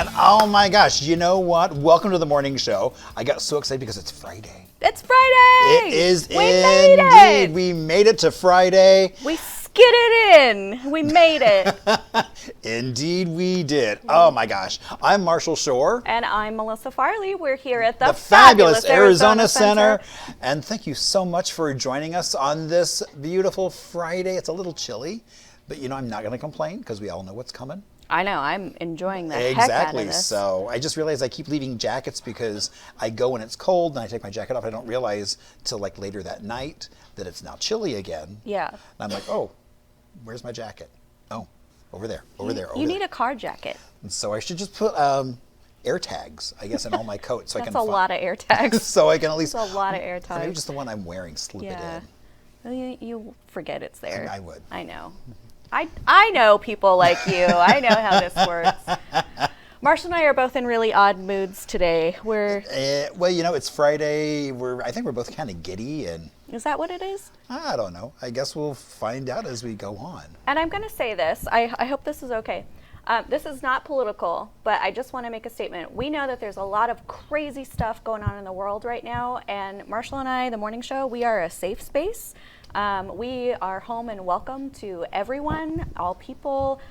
And oh my gosh, you know what? Welcome to the morning show. I got so excited because it's Friday. It's Friday! It is we made it! We made it to Friday. We skidded in. We made it. Indeed we did. Oh my gosh. I'm Marshall Shore. And I'm Melissa Farley. We're here at the fabulous Arizona Center. And thank you so much for joining us on this beautiful Friday. It's a little chilly, but you know, I'm not going to complain because we all know what's coming. I know, I'm enjoying the heck out of this. So I just realized I keep leaving jackets because I go when it's cold and I take my jacket off. I don't realize till like later that night that it's now chilly again. Yeah. And I'm like, oh, where's my jacket? Oh, over there, over there. You need a car jacket. And so I should just put air tags, I guess, in all my coats. So That's I can a lot of air tags. so I can at least. That's a lot of air tags. Maybe just the one I'm wearing, slip it in. Well, you forget it's there. I would. I know. I know people like you. I know how this works. Marshall and I are both in really odd moods today. Well, you know, it's Friday. I think we're both kind of giddy, and is that what it is? I don't know. I guess we'll find out as we go on. And I'm going to say this. I hope this is okay. This is not political, but I just want to make a statement. We know that there's a lot of crazy stuff going on in the world right now, and Marshall and I, the morning show, we are a safe space. We are home and welcome to everyone, all people.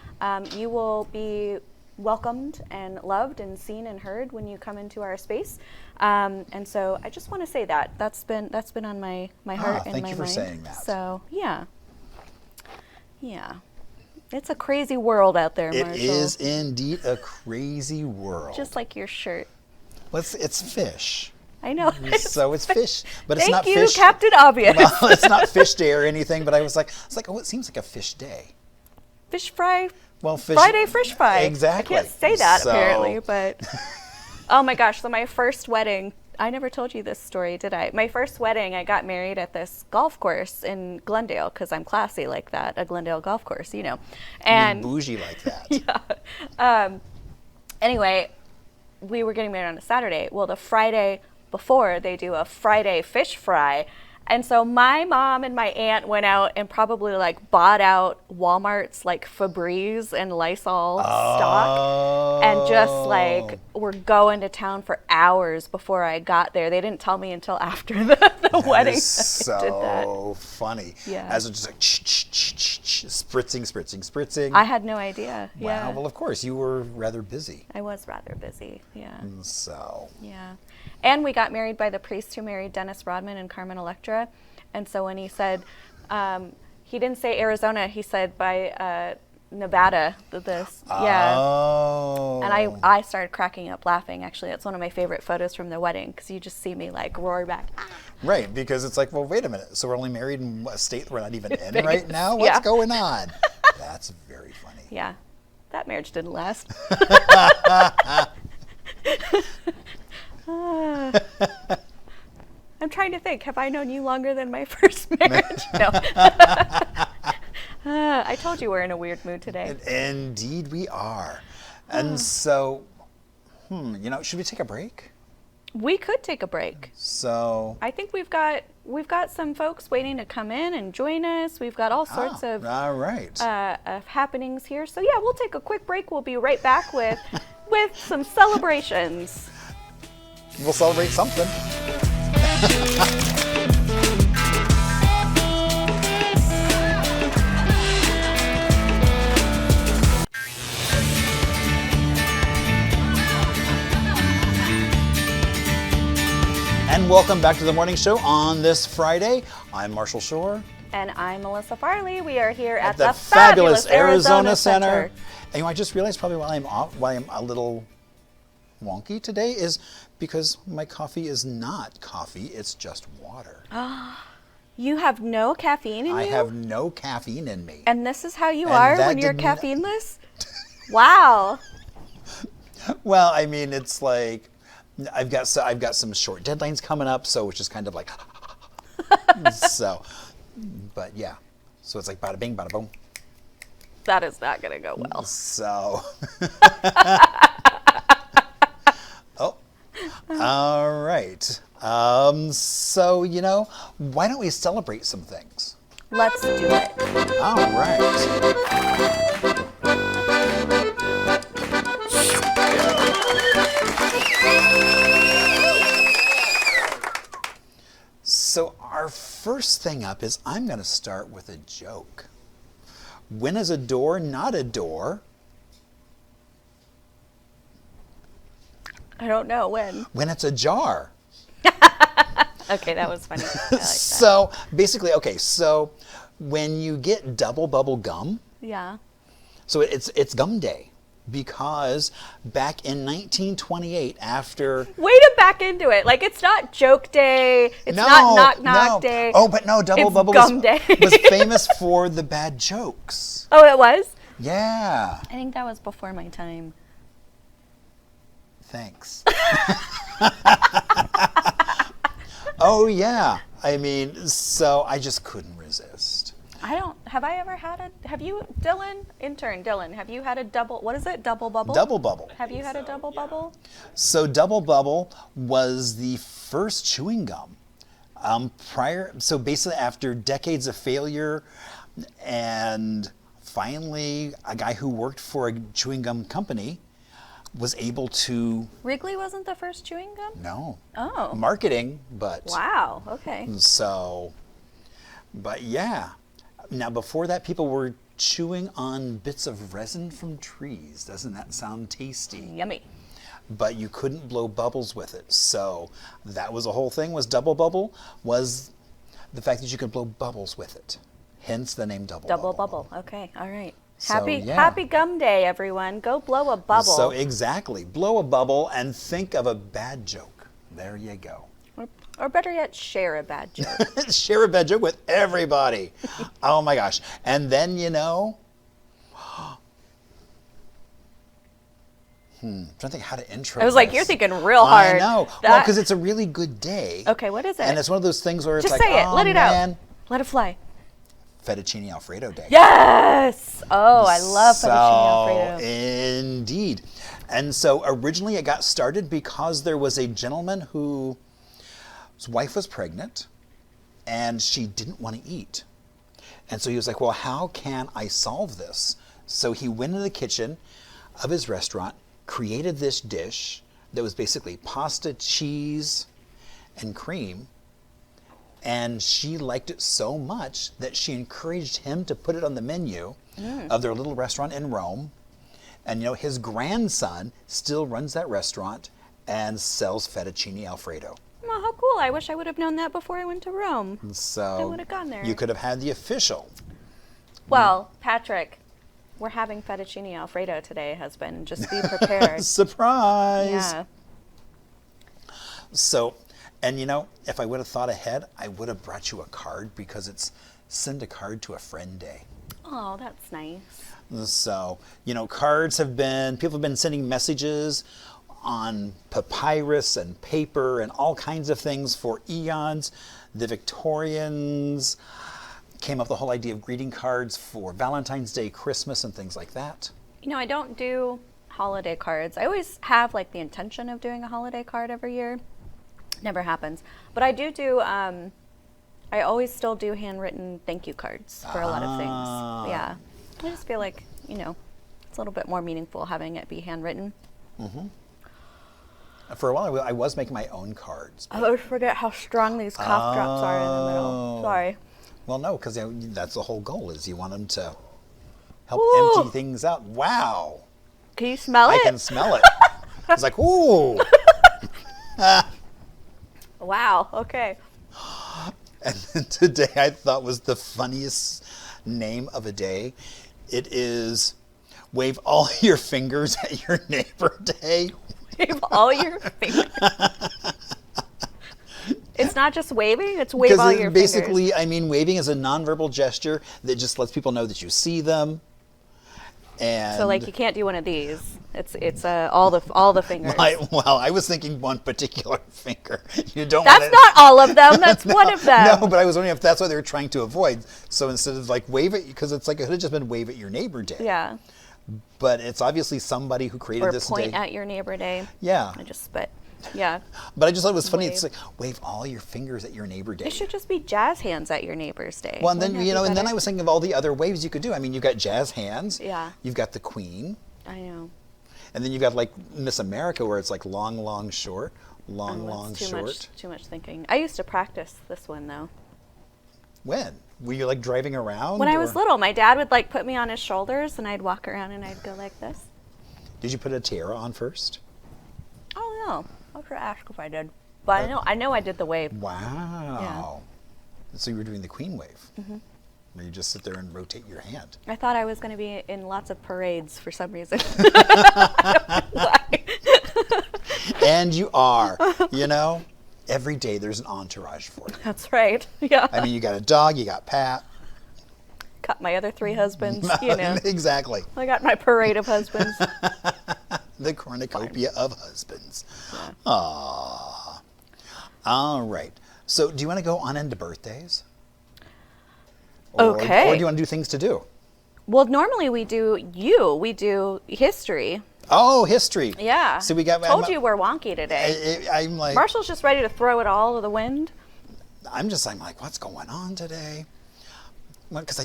You will be welcomed and loved and seen and heard when you come into our space. And so I just want to say that. That's been on my heart and my mind. Thank you for saying that. So, yeah. Yeah. It's a crazy world out there, Marshall. It is indeed a crazy world. Just like your shirt. Well, it's fish. I know. So it's fish, but it's not fish. Thank you, Captain Obvious. Well, it's not fish day or anything, but I was like, oh, it seems like a fish day. Fish fry. Well, Friday fish fry. Exactly. I can't say that apparently, but oh my gosh! So my first wedding. I never told you this story, did I? My first wedding, I got married at this golf course in Glendale because I'm classy like that. A Glendale golf course, you know. And you're bougie like that. Yeah. Anyway, we were getting married on a Saturday. Well, the Friday before, they do a Friday fish fry. And so my mom and my aunt went out and probably like bought out Walmart's like Febreze and Lysol stock and just like were going to town for hours before I got there. They didn't tell me until after the wedding. Is so funny. Yeah. As it's just like spritzing. I had no idea. Wow. Yeah. Well, of course, you were rather busy. I was rather busy. Yeah. So. Yeah. And we got married by the priest who married Dennis Rodman and Carmen Electra. And so when he said, he didn't say Arizona, he said by Nevada. Yeah. Oh. And I started cracking up laughing, actually. It's one of my favorite photos from the wedding because you just see me like roar back. Right, because it's like, well, wait a minute. So we're only married in a state we're not even in right now? What's going on? That's very funny. Yeah. That marriage didn't last. I'm trying to think. Have I known you longer than my first marriage? No. I told you we're in a weird mood today. Indeed we are. And so, you know, should we take a break? We could take a break. So I think we've got some folks waiting to come in and join us. We've got all sorts of all right. Of happenings here. So yeah, we'll take a quick break. We'll be right back with some celebrations. We'll celebrate something. And welcome back to the morning show on this Friday. I'm Marshall Shore. And I'm Melissa Farley. We are here at the fabulous Arizona Center. And you know, I just realized probably why I'm a little wonky today is because my coffee is not coffee, it's just water. You have no caffeine in you? I have no caffeine in me. And this is how you are when you're caffeineless? Wow. Well, I mean, it's like I've got some short deadlines coming up, so it's just kind of like so. But yeah, so it's like bada bing, bada boom. That is not going to go well. So. Oh, all right. So, you know, why don't we celebrate some things? Let's do it. All right. our first thing up is I'm going to start with a joke. When is a door not a door? I don't know when. When it's a jar. Okay, that was funny. I like that. So basically, okay, so when you get double bubble gum, Yeah. so it's gum day because back in 1928 after Way to back into it. Like, it's not joke day. It's not knock knock day. Oh, but no, double It's bubble gum day. was famous for the bad jokes. Oh, it was? Yeah. I think that was before my time. Thanks. Oh yeah. I mean, so I just couldn't resist. Have I ever had have you, Dylan, intern Dylan, have you had a what is it, double bubble? Double bubble. Have you had a double bubble? So double bubble was the first chewing gum. So basically after decades of failure and finally a guy who worked for a chewing gum company was able to... Wrigley wasn't the first chewing gum? No. Oh. Marketing, but... Wow, okay. So, but yeah. Now before that, people were chewing on bits of resin from trees. Doesn't that sound tasty? Yummy. But you couldn't blow bubbles with it. So that was the whole thing, was double bubble, was the fact that you could blow bubbles with it. Hence the name double bubble. Double bubble. Okay, all right. So, Happy gum day, everyone. Go blow a bubble. So exactly. Blow a bubble and think of a bad joke. There you go. Or better yet, share a bad joke. Share a bad joke with everybody. Oh my gosh. And then, trying to think how to intro I was like, this. you're thinking real hard. I know. Well, because it's a really good day. Okay, what is it? And it's one of those things where it's Just like, say it. oh Let it man. out. Let it fly. Fettuccine Alfredo day. Yes! Oh, I love fettuccine Alfredo. Indeed. And so originally it got started because there was a gentleman whose wife was pregnant and she didn't want to eat. And so he was like, well, how can I solve this? So he went into the kitchen of his restaurant, created this dish that was basically pasta, cheese, and cream. And she liked it so much that she encouraged him to put it on the menu of their little restaurant in Rome. And his grandson still runs that restaurant and sells fettuccine Alfredo. Oh, how cool. I wish I would have known that before I went to Rome. So I would have gone there. You could have had the official. Well, Patrick, we're having fettuccine Alfredo today, husband. Just be prepared. Surprise! Yeah. So, and if I would have thought ahead, I would have brought you a card because it's Send a Card to a Friend Day. Oh, that's nice. So, cards people have been sending messages on papyrus and paper and all kinds of things for eons. The Victorians came up with the whole idea of greeting cards for Valentine's Day, Christmas, and things like that. I don't do holiday cards. I always have the intention of doing a holiday card every year. Never happens. But I do I always still do handwritten thank you cards for a lot of things. Yeah. I just feel like, it's a little bit more meaningful having it be handwritten. Mm-hmm. For a while, I was making my own cards. I always forget how strong these cough drops are in the middle. Sorry. Well, no, because that's the whole goal is you want them to help Ooh. empty things out. Wow. Can you smell it? I can smell it. It's like, ooh. Wow, okay. And then today I thought was the funniest name of a day. It is Wave All Your Fingers at Your Neighbor Day. Wave all your fingers. It's not just waving, it's wave all your fingers. Basically, waving is a nonverbal gesture that just lets people know that you see them. And so you can't do one of these. It's all the fingers. I was thinking one particular finger. You don't. That's not all of them. That's no, one of them. No, but I was wondering if that's what they were trying to avoid. So instead of wave it, because it's it could have just been wave at your neighbor day. Yeah. But it's obviously somebody who created this day. Or point at your neighbor day. Yeah. I just spit. Yeah. But I just thought it was funny. Wave. It's wave all your fingers at your neighbor day. It should just be jazz hands at your neighbor's day. Well, and then and then I was thinking of all the other waves you could do. You've got jazz hands. Yeah. You've got the Queen. I know. And then you've got Miss America, where it's long, long, short, long, long, short. Too much thinking. I used to practice this one though. When? Were you like driving around? When I was little, my dad would like put me on his shoulders and I'd walk around and I'd go like this. Did you put a tiara on first? Oh no, I should ask if I did. But I know I did the wave. Wow. So you were doing the queen wave. Where you just sit there and rotate your hand. I thought I was going to be in lots of parades for some reason. I don't know why. And you are. You know, every day there's an entourage for you. That's right. Yeah. I mean, you got a dog, you got Pat. Got my other 3 husbands, you know. Exactly. I got my parade of husbands. The cornucopia of husbands. Yeah. Aww. All right. So do you want to go on into birthdays? Okay. Or do you want to do things to do? Well, normally we do history. Oh, history. Yeah. So we got. Told you we're wonky today. I'm like. Marshall's just ready to throw it all to the wind. I'm like, what's going on today? Well, because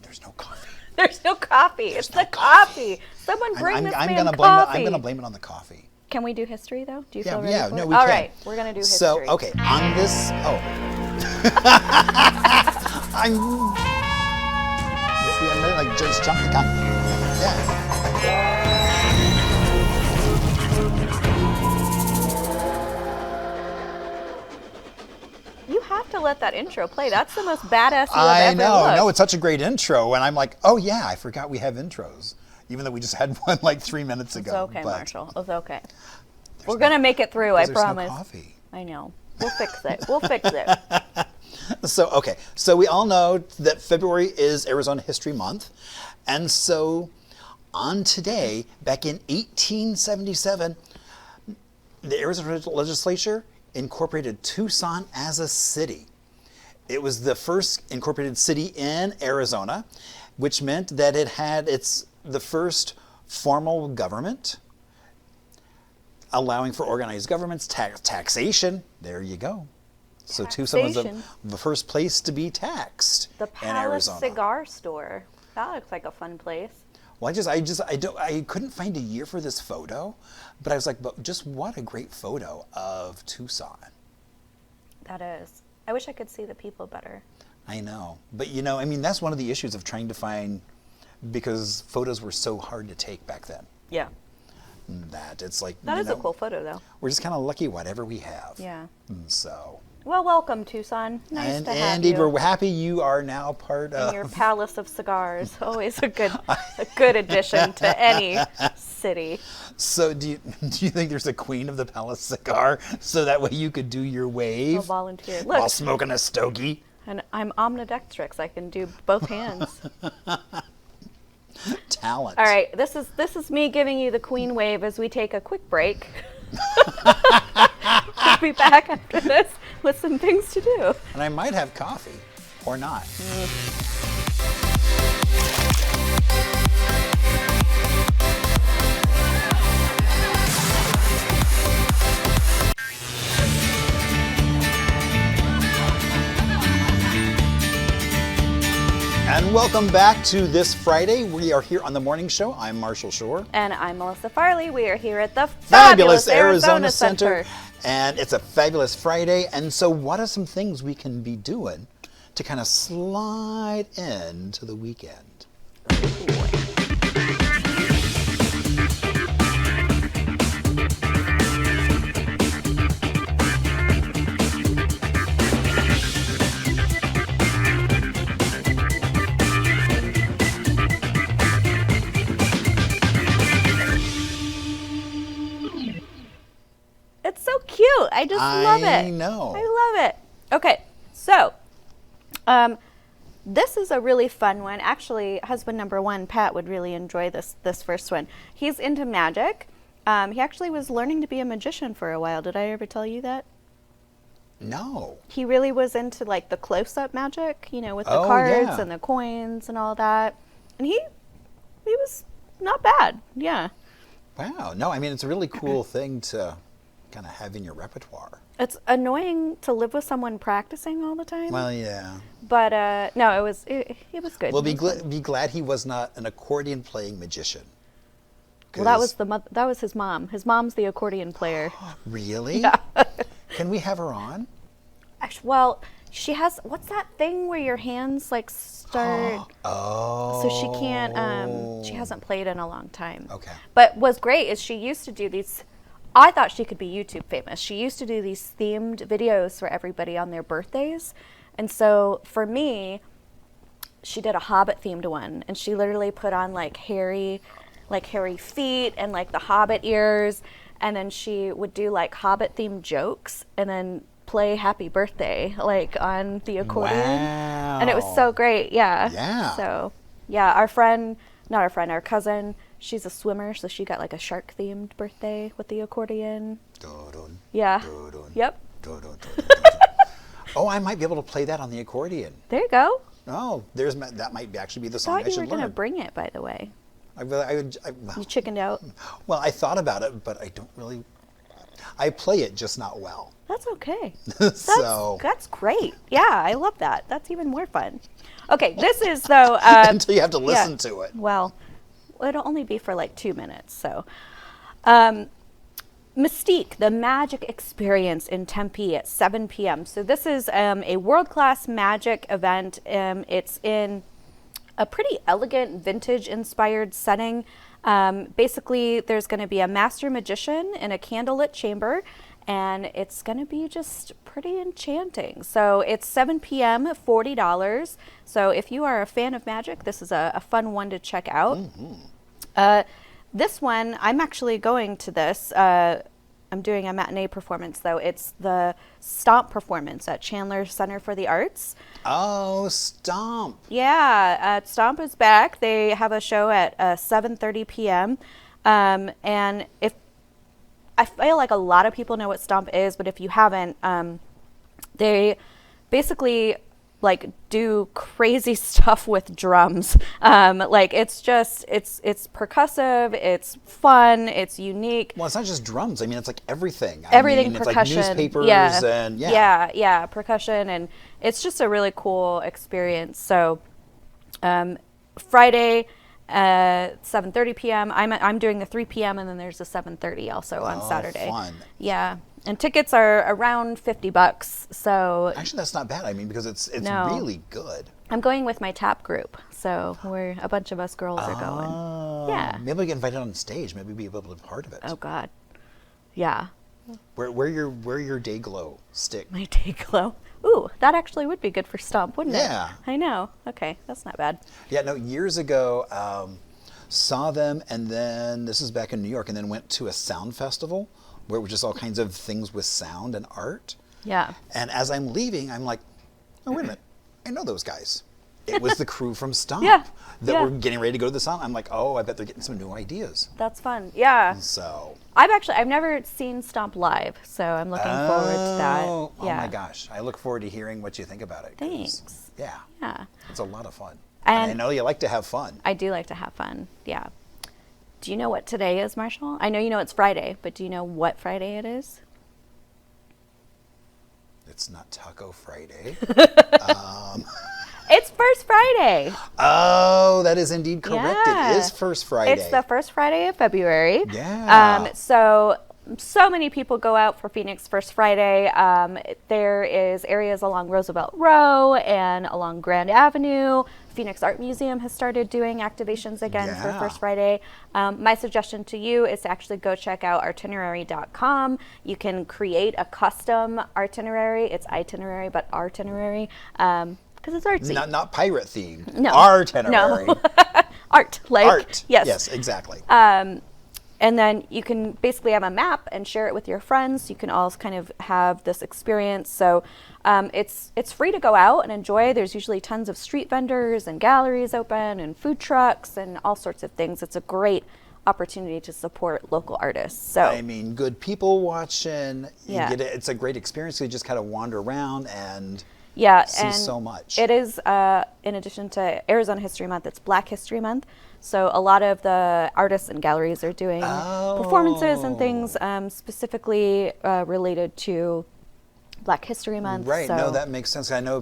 there's no coffee. There's no coffee. It's the coffee. Someone bring this man coffee. I'm gonna blame it on the coffee. Can we do history though? Do you Yeah, feel ready yeah, for no, it? we All can. right, we're gonna do history. So, okay, on this. Oh. I'm like just jump the gun. Yeah. You have to let that intro play. That's the most badass you have ever looked. No, it's such a great intro, and I'm like, oh yeah, I forgot we have intros, even though we just had one like 3 minutes ago. It's okay, Marshall. It's okay. We're gonna make it through. I promise. No coffee. I know. We'll fix it. We'll fix it. So we all know that February is Arizona History Month, and so on today, back in 1877, the Arizona legislature incorporated Tucson as a city. It was the first incorporated city in Arizona, which meant that it had the first formal government, allowing for organized governments, taxation. There you go. So Tucson was the first place to be taxed the in Palace Arizona. Cigar Store. That looks like a fun place. Well, I couldn't find a year for this photo, but I was like, but just what a great photo of Tucson. That is. I wish I could see the people better. I know, but I mean, that's one of the issues of trying to find, because photos were so hard to take back then. Yeah. That it's like that is a cool photo, though. We're just kind of lucky whatever we have. Yeah. So. Well, welcome, Tucson. Nice to have you. And we're happy you are now part of your Palace of Cigars. Always a good addition to any city. So do you think there's a queen of the Palace cigar, so that way you could do your wave? I'll volunteer. Look, while smoking a stogie. And I'm omnidextrous. I can do both hands. Talent. All right, this is me giving you the queen wave as we take a quick break. We'll be back after this with some things to do. And I might have coffee, or not. And welcome back to this Friday. We are here on the morning show. I'm Marshall Shore. And I'm Melissa Farley. We are here at the fabulous Arizona Center. And it's a fabulous Friday. And so what are some things we can be doing to kind of slide into the weekend? It's so cute. I just love it. I know. I love it. Okay, so this is a really fun one. Actually, husband number one, Pat, would really enjoy this first one. He's into magic. He actually was learning to be a magician for a while. Did I ever tell you that? No. He really was into like the close-up magic, with the cards and the coins and all that. And he was not bad. Yeah. Wow. No, I mean, it's a really cool thing to kind of have in your repertoire. It's annoying to live with someone practicing all the time. Well, yeah. But no, it was good. Well, be glad he was not an accordion playing magician. Well, that was his mom. His mom's the accordion player. Really? Yeah. Can we have her on? Actually, well, She has, what's that thing where your hands like start? Oh. So she can't, she hasn't played in a long time. Okay. But what's great is she used to do these, I thought she could be YouTube famous. She used to do these themed videos for everybody on their birthdays. And so for me, she did a Hobbit themed one, and she literally put on like hairy feet and like the Hobbit ears. And then she would do like Hobbit themed jokes and then play happy birthday like on the accordion. Wow. And it was so great. Yeah. Yeah. So yeah, our cousin, she's a swimmer, so she got like a shark themed birthday with the accordion. Dun, Yeah. dun, dun, Yep. dun, dun, dun, dun, dun. Oh, I might be able to play that on the accordion. There you go. Oh, that might actually be the song I Thought you should were going to learn. bring it, by the way. You chickened out. Well, I thought about it, but I don't really. I play it, just not well. That's okay. So That's great. Yeah, I love that. That's even more fun. Okay, this is though. until you have to listen to it. Well, it'll only be for like 2 minutes. So, Mystique, the Magic Experience in Tempe at 7 p.m. So this is a world-class magic event. It's in a pretty elegant, vintage-inspired setting. Basically, there's going to be a master magician in a candlelit chamber, and it's going to be just pretty enchanting. So it's 7 p.m., $40. So if you are a fan of magic, this is a fun one to check out. Mm-hmm. This one, I'm actually going to this. I'm doing a matinee performance, though. It's the Stomp performance at Chandler Center for the Arts. Oh, Stomp. Yeah, Stomp is back. They have a show at 7:30 p.m. And if I feel like a lot of people know what Stomp is, but if you haven't, they basically like do crazy stuff with drums. Like it's percussive, it's fun, it's unique. Well, it's not just drums. I mean, it's like everything. Everything, it's percussion. Like newspapers and yeah, percussion, and it's just a really cool experience. So, Friday, 7:30 p.m. I'm doing the 3 p.m. and then there's a 7:30 also on Saturday. Fun. Yeah. And tickets are around $50. So actually, that's not bad. I mean, because it's really good. I'm going with my tap group, so we're a bunch of us girls are going. Yeah. Maybe we get invited on stage. Maybe we'll be able to be part of it. Oh God. Yeah. Wear your day glow stick. My day glow. Ooh, that actually would be good for Stomp, wouldn't it? Yeah. I know. Okay, that's not bad. Yeah. No. Years ago, saw them, and then this is back in New York, and then went to a sound festival where it was just all kinds of things with sound and art. Yeah. And as I'm leaving, I'm like, oh, wait a minute. I know those guys. It was the crew from Stomp that were getting ready to go to the sound. I'm like, oh, I bet they're getting some new ideas. That's fun. Yeah. So. I've never seen Stomp live, so I'm looking forward to that. Yeah. Oh my gosh. I look forward to hearing what you think about it. Thanks. Yeah. Yeah. It's a lot of fun. And I know you like to have fun. I do like to have fun. Yeah. Do you know what today is, Marshall? I know you know it's Friday, but do you know what Friday it is? It's not Taco Friday. It's First Friday. Oh, that is indeed correct. Yeah. It is First Friday. It's the first Friday of February. Yeah. So many people go out for Phoenix First Friday. There is areas along Roosevelt Row and along Grand Avenue. Phoenix Art Museum has started doing activations again for First Friday. My suggestion to you is to actually go check out itinerary.com. You can create a custom itinerary. It's itinerary, but artinerary, because it's artsy. Not pirate themed. No. Artinerary. No. Art. Like, Art. Yes. Yes, exactly. And then you can basically have a map and share it with your friends. You can all kind of have this experience. So it's free to go out and enjoy. There's usually tons of street vendors and galleries open and food trucks and all sorts of things. It's a great opportunity to support local artists. So I mean, good people watching. Yeah. It's a great experience. You just kind of wander around and see and so much. It is, in addition to Arizona History Month, it's Black History Month. So a lot of the artists and galleries are doing performances and things specifically related to Black History Month. Right. So. No, that makes sense. I know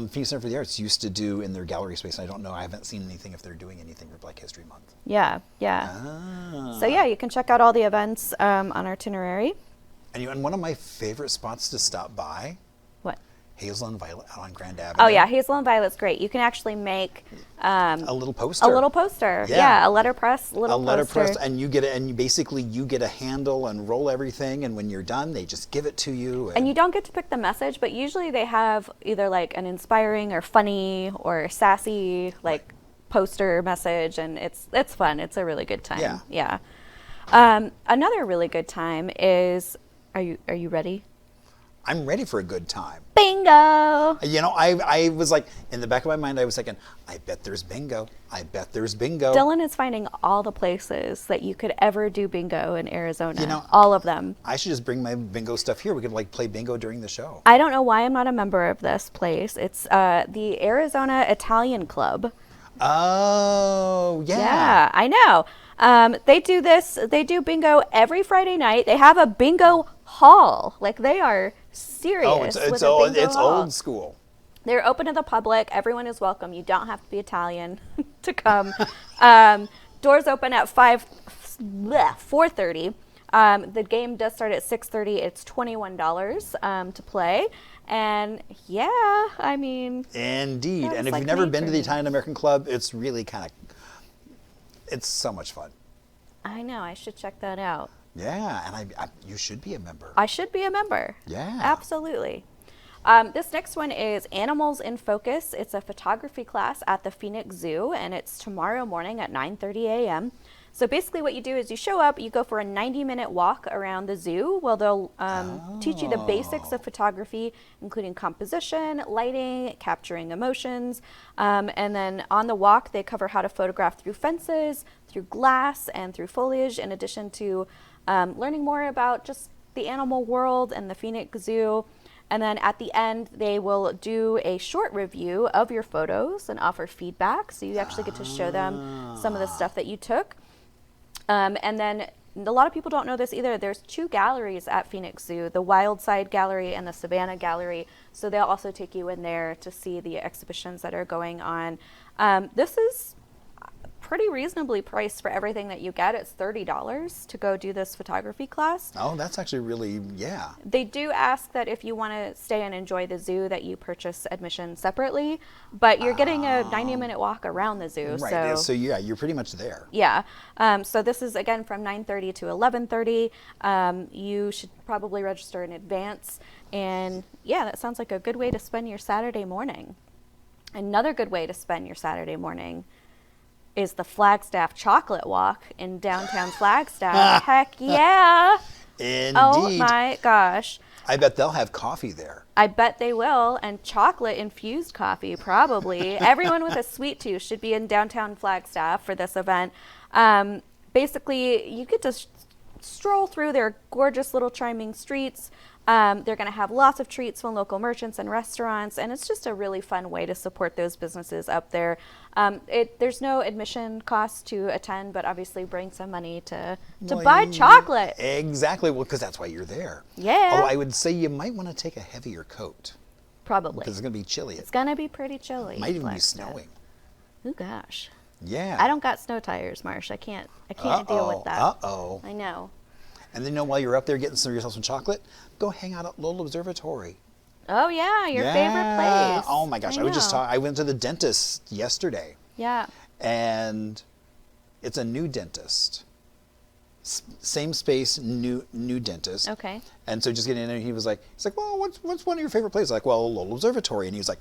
Phoenix Center for the Arts used to do in their gallery space. I don't know. I haven't seen anything if they're doing anything for Black History Month. Yeah. So yeah, you can check out all the events on Itinerary. And one of my favorite spots to stop by What? Hazel and Violet out on Grand Avenue. Oh yeah, Hazel and Violet's great. You can actually make a little poster. A little poster. Yeah, a letterpress a letterpress, and you get it, and basically you get a handle and roll everything, and when you're done, they just give it to you. And you don't get to pick the message, but usually they have either like an inspiring or funny or sassy like poster message, and it's fun. It's a really good time. Yeah. Another really good time is, are you ready? I'm ready for a good time. Bingo! You know, I was like, in the back of my mind, I was thinking, I bet there's bingo. I bet there's bingo. Dylan is finding all the places that you could ever do bingo in Arizona. You know, all of them. I should just bring my bingo stuff here. We could like play bingo during the show. I don't know why I'm not a member of this place. It's the Arizona Italian Club. Oh, yeah. Yeah, I know. They do this. They do bingo every Friday night. They have a bingo hall. Like, they are serious. Oh, it's old school. They're open to the public. Everyone is welcome. You don't have to be Italian to come. Doors open at 4:30. The game does start at 6:30. It's $21 to play. And yeah, I mean. Indeed. And if you've never been to the Italian American Club, it's really it's so much fun. I know. I should check that out. Yeah, and you should be a member. I should be a member. Yeah. Absolutely. This next one is Animals in Focus. It's a photography class at the Phoenix Zoo, and it's tomorrow morning at 9:30 a.m. So basically what you do is you show up, you go for a 90-minute walk around the zoo. Well, they'll teach you the basics of photography, including composition, lighting, capturing emotions. And then on the walk, they cover how to photograph through fences, through glass, and through foliage, in addition to learning more about just the animal world and the Phoenix Zoo. And then at the end, they will do a short review of your photos and offer feedback. So you actually get to show them some of the stuff that you took. And then a lot of people don't know this either. There's 2 galleries at Phoenix Zoo, the Wild Side Gallery and the Savannah Gallery. So they'll also take you in there to see the exhibitions that are going on. This is pretty reasonably priced for everything that you get. It's $30 to go do this photography class. Oh, that's actually really, yeah. They do ask that if you want to stay and enjoy the zoo that you purchase admission separately, but you're getting a 90-minute walk around the zoo. Right, so yeah, you're pretty much there. Yeah, so this is again from 9:30 to 11:30. You should probably register in advance, and yeah, that sounds like a good way to spend your Saturday morning. Another good way to spend your Saturday morning is the Flagstaff Chocolate Walk in downtown Flagstaff. Heck yeah. Indeed. Oh my gosh. I bet they'll have coffee there. I bet they will, and chocolate-infused coffee, probably. Everyone with a sweet tooth should be in downtown Flagstaff for this event. Basically, you get to stroll through their gorgeous little charming streets. They're going to have lots of treats from local merchants and restaurants, and it's just a really fun way to support those businesses up there. There's no admission cost to attend, but obviously bring some money to buy chocolate. Exactly, well, because that's why you're there. Yeah. Oh, I would say you might want to take a heavier coat. Probably. Because it's going to be chilly. It's going to be pretty chilly. It might even be snowing. Oh, gosh. Yeah. I don't got snow tires, Marsh. I can't deal with that. Uh-oh. I know. And then, while you're up there getting yourself some chocolate, go hang out at Lowell Observatory. Oh, yeah, your favorite place. Oh, my gosh. I went to the dentist yesterday. Yeah. And it's a new dentist. Same space, new dentist. Okay. And so just getting in there, he's like, well, what's one of your favorite places? Like, well, Lowell Observatory. And he was like,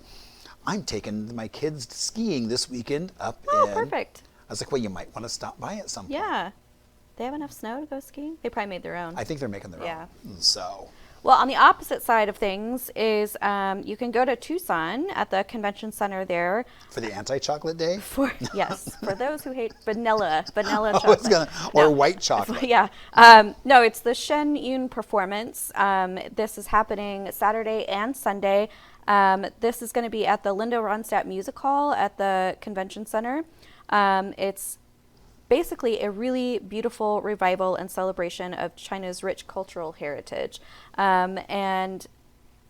I'm taking my kids skiing this weekend up in. Oh, perfect. I was like, well, you might want to stop by at some point. Yeah. They have enough snow to go skiing? They probably made their own. I think they're making their own. So. Well, on the opposite side of things is you can go to Tucson at the convention center there. For the anti-chocolate day? Yes, for those who hate vanilla chocolate. Or white chocolate. Yeah. No, it's the Shen Yun performance. This is happening Saturday and Sunday. This is going to be at the Linda Ronstadt Music Hall at the convention center. It's basically a really beautiful revival and celebration of China's rich cultural heritage. And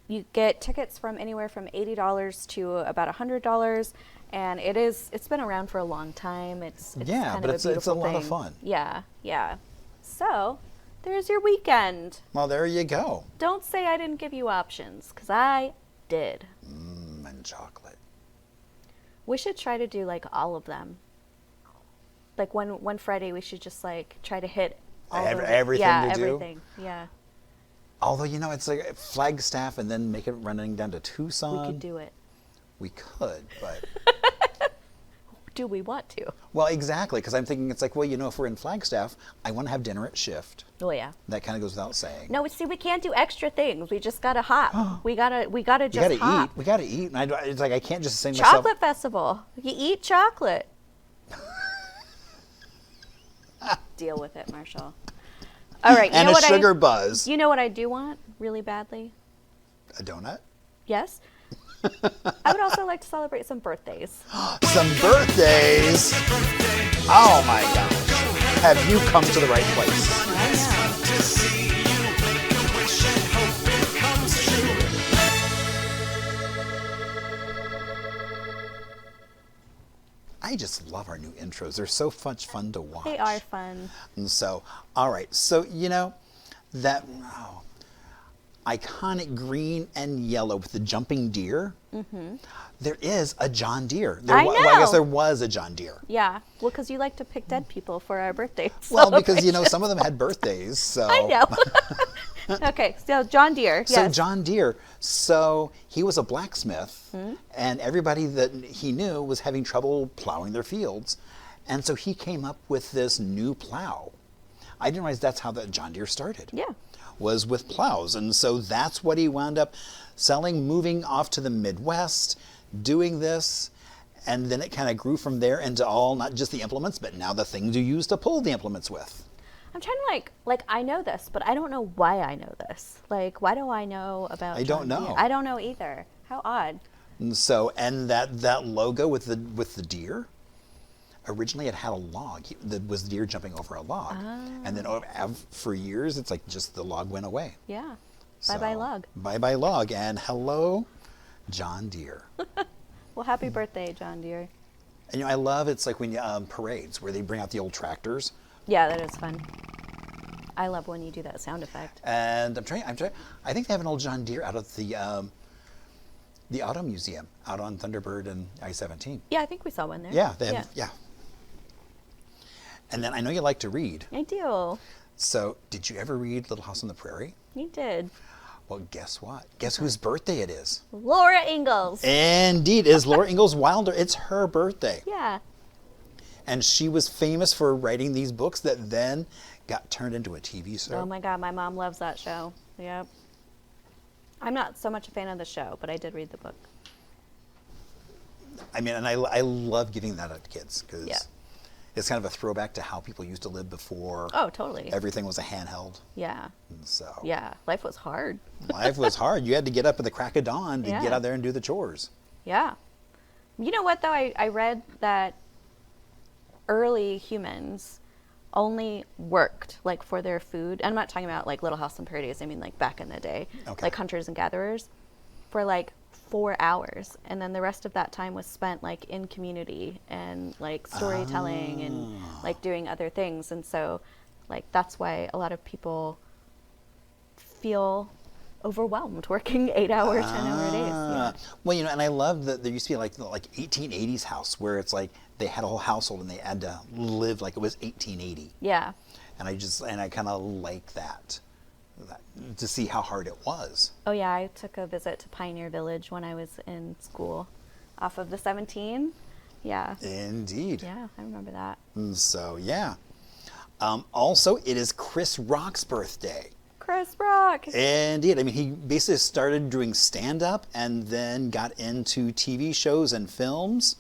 you get tickets from anywhere from $80 to about $100. And it's been around for a long time. It's but it's a lot of fun. Yeah. So there's your weekend. Well, there you go. Don't say I didn't give you options, because I did. And chocolate. We should try to do like all of them. Like one Friday, we should just like try to hit Everything to do? everything. Yeah, Although, it's like Flagstaff and then make it running down to Tucson. we could do it. We could, but... Do we want to? Well, exactly, because I'm thinking it's like, well, if we're in Flagstaff, I want to have dinner at Shift. Oh yeah. That kind of goes without saying. No, see, we can't do extra things. We just gotta hop. we gotta We just gotta hop. eat. We gotta eat. And it's like I can't just say to myself... Chocolate festival. You eat chocolate. Deal with it, Marshall. All right. And a sugar buzz. You know what I do want really badly? A donut? Yes. I would also like to celebrate some birthdays. Some birthdays? Oh my gosh. Have you come to the right place? I know. I just love our new intros. They're so much fun to watch. They are fun. And so, all right. So, that iconic green and yellow with the jumping deer. Mm-hmm. There is a John Deere. I know. Well, I guess there was a John Deere. Yeah. Well, because you like to pick dead people for our birthday Well, because, some of them had birthdays. So. I know. Okay, so John Deere. Yes. So John Deere, he was a blacksmith, and everybody that he knew was having trouble plowing their fields. And so he came up with this new plow. I didn't realize that's how the John Deere started. Yeah. Was with plows. And so that's what he wound up selling, moving off to the Midwest, doing this. And then it kind of grew from there into not just the implements, but now the things you use to pull the implements with. I'm trying to like I know this, but I don't know why I know this. Like, why do I know about? I don't know. I don't know either. How odd. And so, that logo with the deer, originally it had a log. That was the deer jumping over a log, and then for years it's like just the log went away. Yeah. Bye bye log. Bye bye log, and hello, John Deere. Well, happy birthday, John Deere. And I love it's like when parades where they bring out the old tractors. Yeah, that is fun. I love when you do that sound effect. And I'm trying. I think they have an old John Deere out of the Auto Museum out on Thunderbird and I-17. Yeah, I think we saw one there. Yeah, they have, yeah. And then I know you like to read. I do. So, did you ever read Little House on the Prairie? You did. Well, guess what? Guess whose birthday it is? Laura Ingalls. Indeed, it is Laura Ingalls Wilder. It's her birthday. Yeah. And she was famous for writing these books that then got turned into a TV show. Oh my God, my mom loves that show. Yep. I'm not so much a fan of the show, but I did read the book. I mean, and I love giving that up to kids because it's kind of a throwback to how people used to live before. Oh, totally. Everything was a handheld. Yeah. And so. Yeah, life was hard. Life was hard. You had to get up at the crack of dawn to get out there and do the chores. Yeah. You know what, though? I read that early humans only worked like for their food. And I'm not talking about like Little House on Prairie Days. I mean like back in the day, like hunters and gatherers, for like 4 hours, and then the rest of that time was spent like in community and like storytelling and like doing other things. And so like that's why a lot of people feel overwhelmed working 8-hour, 10-hour days. Yeah. Well, and I love that there used to be like 1880s house where it's like they had a whole household and they had to live like it was 1880. Yeah. And I kind of like that to see how hard it was. Oh yeah, I took a visit to Pioneer Village when I was in school, off of the 17. Yeah. Indeed. Yeah, I remember that. So yeah. Also, it is Chris Rock's birthday. Chris Rock. Indeed. I mean, he basically started doing stand-up and then got into TV shows and films.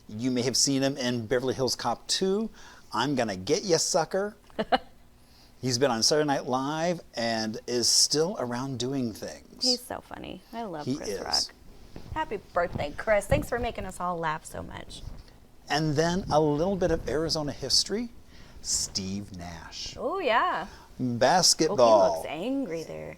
You may have seen him in Beverly Hills Cop 2, I'm Gonna Get Ya, Sucker. He's been on Saturday Night Live and is still around doing things. He's so funny. I love Chris Rock. Is. Happy birthday, Chris. Thanks for making us all laugh so much. And then a little bit of Arizona history, Steve Nash. Oh, yeah. Basketball. Oh, he looks angry there.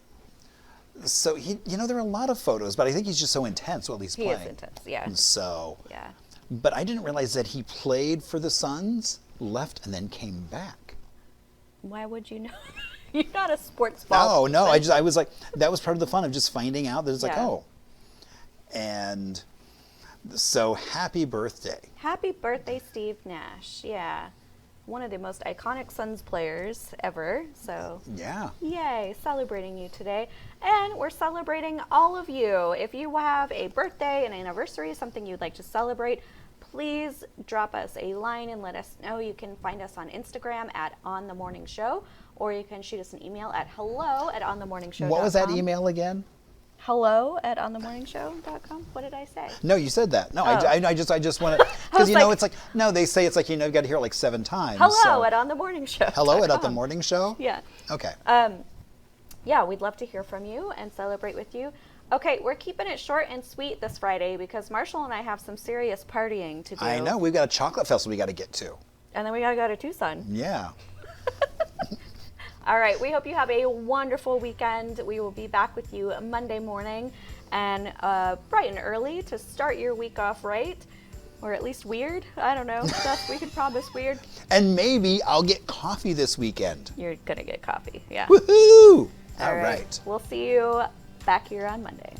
So, there are a lot of photos, but I think he's just so intense while he's playing. He is intense, yeah. And so. Yeah. But I didn't realize that he played for the Suns, left, and then came back. Why would you know? You're not a sports ball. No, I was like, that was part of the fun of just finding out that it's like, oh. And so happy birthday. Happy birthday, Steve Nash. Yeah. One of the most iconic Suns players ever. So, Yeah. yay, celebrating you today. And we're celebrating all of you. If you have a birthday, an anniversary, something you'd like to celebrate, please drop us a line and let us know. You can find us on Instagram at On The Morning Show, or you can shoot us an email at hello@onthemorningshow.com. What was that email again? hello@onthemorningshow.com. What did I say? No, you said that. No, Oh. I just want to, because was like- it's like, no, they say it's like, you've got to hear it like 7 times. Hello so. at On The Morning Show. Hello at the morning show? Yeah. Okay. Yeah, we'd love to hear from you and celebrate with you. Okay, we're keeping it short and sweet this Friday because Marshall and I have some serious partying to do. I know. We've got a chocolate festival we got to get to. And then we gotta go to Tucson. Yeah. All right, we hope you have a wonderful weekend. We will be back with you Monday morning and bright and early to start your week off right. Or at least weird. I don't know. We can promise weird. And maybe I'll get coffee this weekend. You're gonna get coffee, yeah. Woohoo! All All right. right. We'll see you back here on Monday.